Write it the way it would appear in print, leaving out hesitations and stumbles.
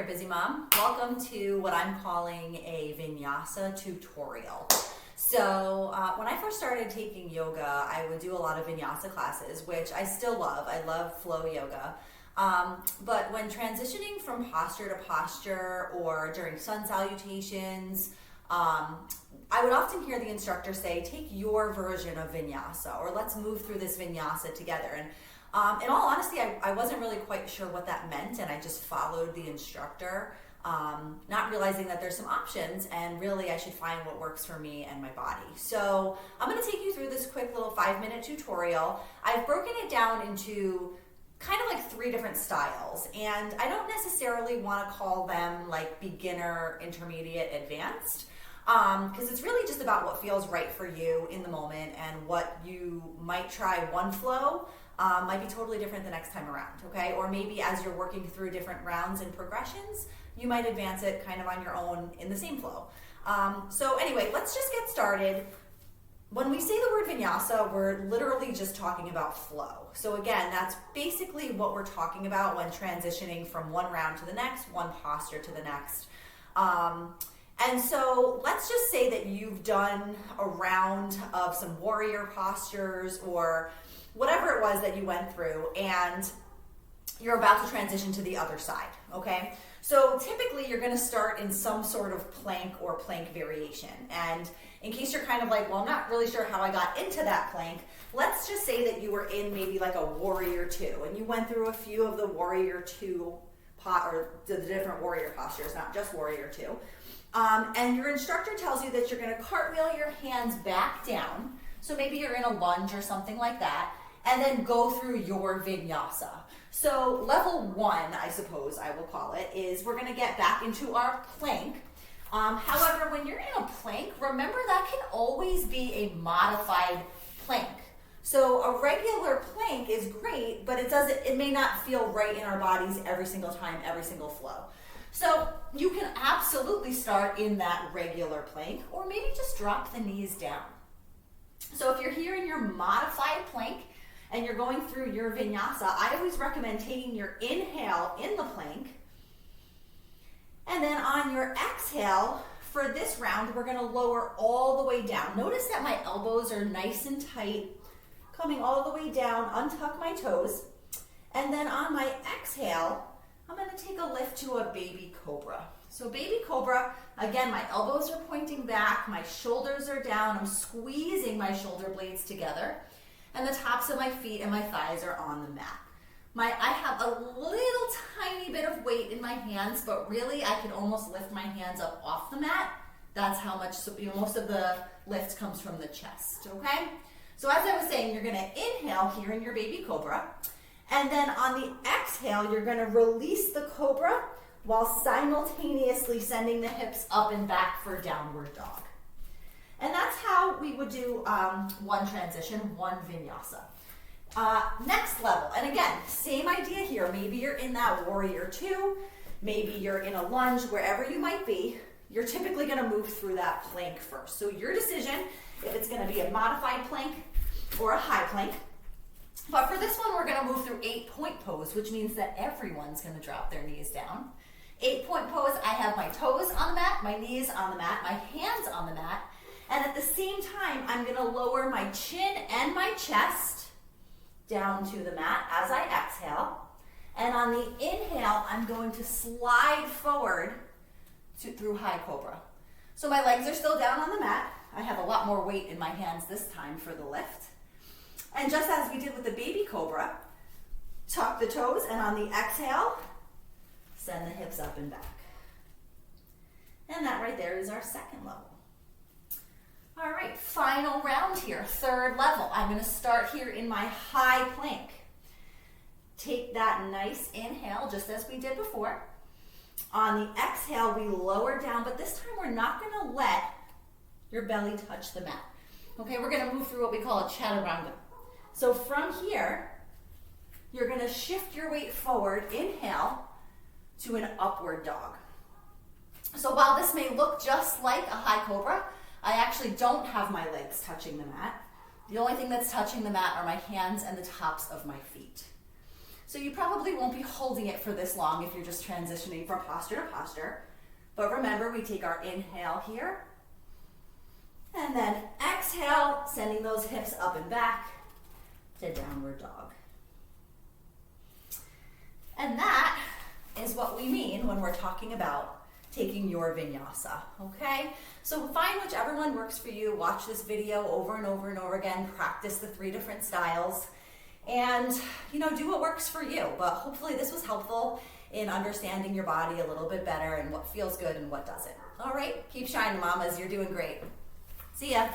there, busy mom. Welcome to what I'm calling a Vinyasa tutorial. So when I first started taking yoga, I would do a lot of Vinyasa classes, which I still love. I love flow yoga. But when transitioning from posture to posture or during sun salutations, I would often hear the instructor say, take your version of Vinyasa, or let's move through this Vinyasa together. And in all honesty, I wasn't really quite sure what that meant, and I just followed the instructor, not realizing that there's some options, and really I should find what works for me and my body. So I'm going to take you through this quick little 5-minute tutorial. I've broken it down into kind of like 3 different styles, and I don't necessarily want to call them like beginner, intermediate, advanced, because it's really just about what feels right for you in the moment, and what you might try one flow might be totally different the next time around, okay? Or maybe as you're working through different rounds and progressions, you might advance it kind of on your own in the same flow. So anyway, let's just get started. When we say the word Vinyasa, we're literally just talking about flow. So again, that's basically what we're talking about when transitioning from one round to the next, one posture to the next. And so let's just say that you've done a round of some warrior postures or whatever it was that you went through, and you're about to transition to the other side, okay? So typically you're gonna start in some sort of plank or plank variation. And in case you're kind of like, well, I'm not really sure how I got into that plank, let's just say that you were in maybe like a warrior 2, and you went through a few of the warrior 2 or the different warrior postures, not just warrior 2. And your instructor tells you that you're gonna cartwheel your hands back down. So maybe you're in a lunge or something like that, and then go through your Vinyasa. So level 1, I suppose I will call it, is we're gonna get back into our plank. However, when you're in a plank, remember that can always be a modified plank. So a regular plank is great, but it may not feel right in our bodies every single time, every single flow. So you can absolutely start in that regular plank, or maybe just drop the knees down. So if you're here in your modified plank and you're going through your Vinyasa, I always recommend taking your inhale in the plank, and then on your exhale, for this round, we're gonna lower all the way down. Notice that my elbows are nice and tight, coming all the way down, untuck my toes, and then on my exhale, I'm gonna take a lift to a baby cobra. So baby cobra, again, my elbows are pointing back, my shoulders are down, I'm squeezing my shoulder blades together, and the tops of my feet and my thighs are on the mat. I have a little tiny bit of weight in my hands, but really I can almost lift my hands up off the mat. That's how much, most of the lift comes from the chest, okay? So as I was saying, you're gonna inhale here in your baby cobra, and then on the exhale, you're gonna release the cobra while simultaneously sending the hips up and back for downward dog. And that's how we would do one transition, one Vinyasa. Next level, and again, same idea here. Maybe you're in that warrior 2, maybe you're in a lunge, wherever you might be, you're typically gonna move through that plank first. So your decision, if it's gonna be a modified plank or a high plank. But for this one, we're gonna move through 8-point pose, which means that everyone's gonna drop their knees down. 8-point pose, I have my toes on the mat, my knees on the mat, my hands on the mat, and at the same time, I'm gonna lower my chin and my chest down to the mat as I exhale. And on the inhale, I'm going to slide forward through high cobra. So my legs are still down on the mat. I have a lot more weight in my hands this time for the lift. And just as we did with the baby cobra, tuck the toes, and on the exhale, send the hips up and back. And that right there is our second level. All right, final round here, 3rd level. I'm gonna start here in my high plank. Take that nice inhale, just as we did before. On the exhale, we lower down, but this time we're not gonna let your belly touch the mat. Okay, we're gonna move through what we call a chaturanga. So from here, you're gonna shift your weight forward, inhale, to an upward dog. So while this may look just like a high cobra, I actually don't have my legs touching the mat. The only thing that's touching the mat are my hands and the tops of my feet. So you probably won't be holding it for this long if you're just transitioning from posture to posture. But remember, we take our inhale here, and then exhale, sending those hips up and back to downward dog. And that is what we mean when we're talking about taking your vinyasa, okay? So find whichever one works for you. Watch this video over and over and over again. Practice the 3 different styles. And, do what works for you. But hopefully this was helpful in understanding your body a little bit better and what feels good and what doesn't. All right? Keep shining, mamas. You're doing great. See ya.